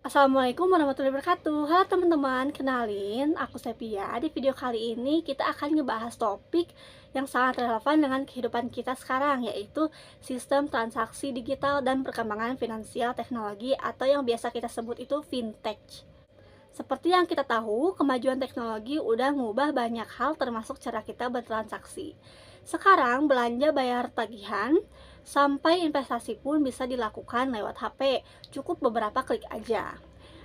Assalamualaikum warahmatullahi wabarakatuh. Halo teman-teman, kenalin aku Sepia. Di video kali ini kita akan ngebahas topik yang sangat relevan dengan kehidupan kita sekarang, yaitu sistem transaksi digital dan perkembangan finansial teknologi atau yang biasa kita sebut itu fintech. Seperti yang kita tahu, kemajuan teknologi udah ngubah banyak hal termasuk cara kita bertransaksi. Sekarang belanja, bayar tagihan, sampai investasi pun bisa dilakukan lewat HP, cukup beberapa klik aja.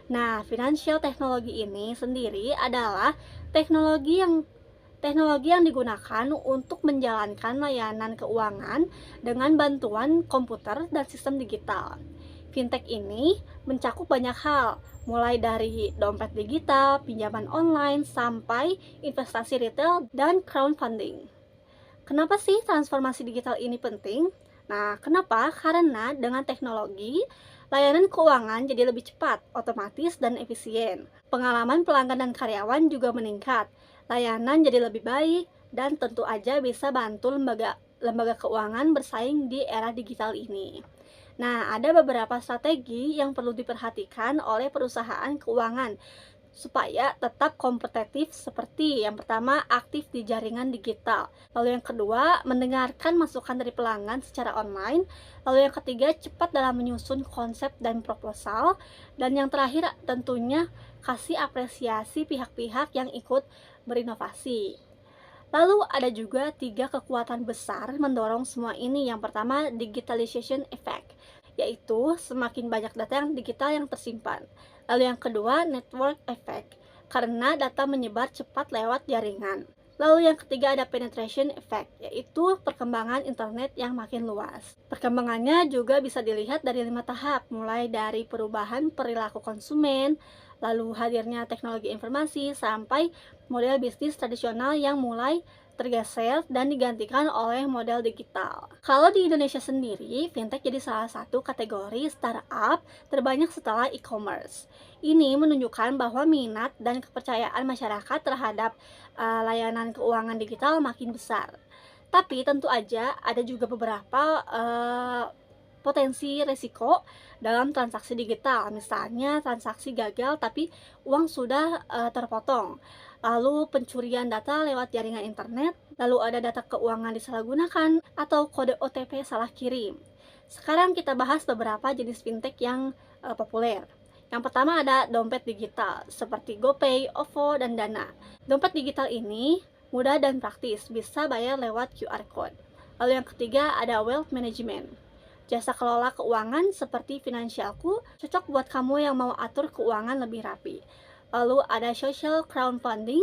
Nah, financial teknologi ini sendiri adalah teknologi yang digunakan untuk menjalankan layanan keuangan dengan bantuan komputer dan sistem digital. Fintech ini mencakup banyak hal, mulai dari dompet digital, pinjaman online, sampai investasi retail dan crowdfunding. Kenapa sih transformasi digital ini penting? Nah, kenapa? Karena dengan teknologi, layanan keuangan jadi lebih cepat, otomatis, dan efisien. Pengalaman pelanggan dan karyawan juga meningkat. Layanan jadi lebih baik, dan tentu aja bisa bantu lembaga keuangan bersaing di era digital ini. Nah, ada beberapa strategi yang perlu diperhatikan oleh perusahaan keuangan supaya tetap kompetitif, seperti yang pertama, aktif di jaringan digital. Lalu yang kedua, mendengarkan masukan dari pelanggan secara online. Lalu yang ketiga, cepat dalam menyusun konsep dan proposal. Dan yang terakhir tentunya kasih apresiasi pihak-pihak yang ikut berinovasi. Lalu ada juga tiga kekuatan besar mendorong semua ini. Yang pertama, digitalization effect, yaitu semakin banyak data yang digital yang tersimpan. Lalu yang kedua, network effect, karena data menyebar cepat lewat jaringan. Lalu yang ketiga ada penetration effect, yaitu perkembangan internet yang makin luas. Perkembangannya juga bisa dilihat dari 5 tahap, mulai dari perubahan perilaku konsumen, lalu hadirnya teknologi informasi, sampai model bisnis tradisional yang mulai tergeser dan digantikan oleh model digital. Kalau di Indonesia sendiri, fintech jadi salah satu kategori startup terbanyak setelah e-commerce. Ini menunjukkan bahwa minat dan kepercayaan masyarakat terhadap layanan keuangan digital makin besar. Tapi tentu aja ada juga beberapa potensi resiko dalam transaksi digital, misalnya transaksi gagal tapi uang sudah terpotong, lalu pencurian data lewat jaringan internet, lalu ada data keuangan disalahgunakan, atau kode OTP salah kirim. Sekarang kita bahas beberapa jenis fintech yang populer. Yang pertama ada dompet digital, seperti GoPay, OVO, dan Dana. Dompet digital ini mudah dan praktis, bisa bayar lewat QR Code. Lalu yang ketiga ada wealth management. Jasa kelola keuangan seperti Finansialku cocok buat kamu yang mau atur keuangan lebih rapi. Lalu ada social crowdfunding.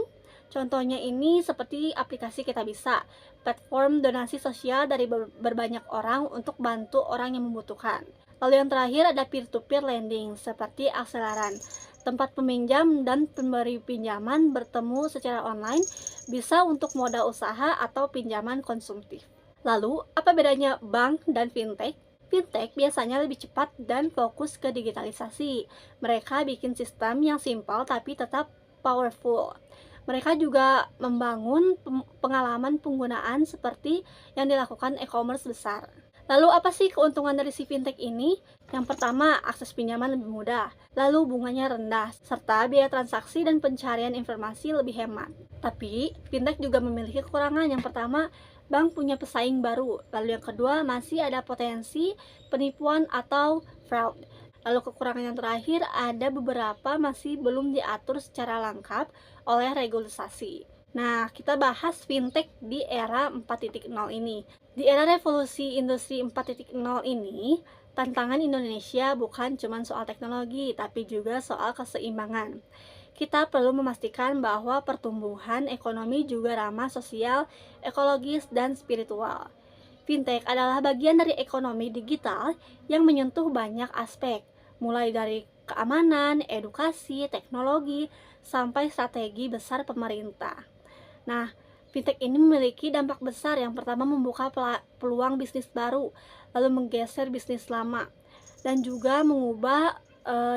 Contohnya ini seperti aplikasi Kita Bisa, platform donasi sosial dari berbanyak orang untuk bantu orang yang membutuhkan. Lalu yang terakhir ada peer-to-peer lending seperti Akseleran. Tempat peminjam dan pemberi pinjaman bertemu secara online, bisa untuk modal usaha atau pinjaman konsumtif. Lalu, apa bedanya bank dan fintech? Fintech biasanya lebih cepat dan fokus ke digitalisasi. Mereka bikin sistem yang simpel tapi tetap powerful. Mereka juga membangun pengalaman penggunaan seperti yang dilakukan e-commerce besar. Lalu apa sih keuntungan dari si fintech ini? Yang pertama, akses pinjaman lebih mudah, lalu bunganya rendah, serta biaya transaksi dan pencarian informasi lebih hemat. Tapi, fintech juga memiliki kekurangan. Yang pertama, bank punya pesaing baru. Lalu yang kedua, masih ada potensi penipuan atau fraud. Lalu kekurangan yang terakhir, ada beberapa masih belum diatur secara lengkap oleh regulasi. Nah, kita bahas fintech di era 4.0 ini. Di era revolusi industri 4.0 ini, tantangan Indonesia bukan cuma soal teknologi, tapi juga soal keseimbangan. Kita perlu memastikan bahwa pertumbuhan ekonomi juga ramah sosial, ekologis, dan spiritual. Fintech adalah bagian dari ekonomi digital yang menyentuh banyak aspek, mulai dari keamanan, edukasi, teknologi, sampai strategi besar pemerintah. Nah, fintech ini memiliki dampak besar. Yang pertama, membuka peluang bisnis baru, lalu menggeser bisnis lama, dan juga mengubah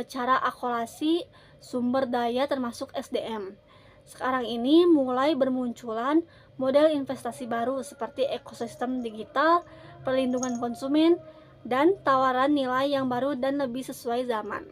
cara akulasi sumber daya termasuk SDM. Sekarang ini mulai bermunculan model investasi baru seperti ekosistem digital, perlindungan konsumen, dan tawaran nilai yang baru dan lebih sesuai zaman.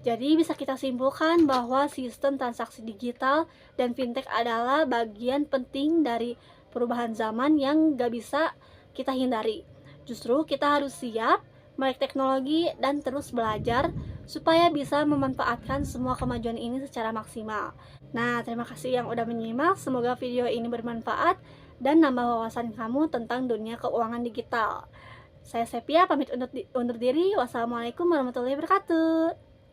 Jadi bisa kita simpulkan bahwa sistem transaksi digital dan fintech adalah bagian penting dari perubahan zaman yang gak bisa kita hindari. Justru kita harus siap, melek teknologi, dan terus belajar supaya bisa memanfaatkan semua kemajuan ini secara maksimal. Nah, terima kasih yang udah menyimak. Semoga video ini bermanfaat dan nambah wawasan kamu tentang dunia keuangan digital. Saya Sepia, pamit undur diri. Wassalamualaikum warahmatullahi wabarakatuh.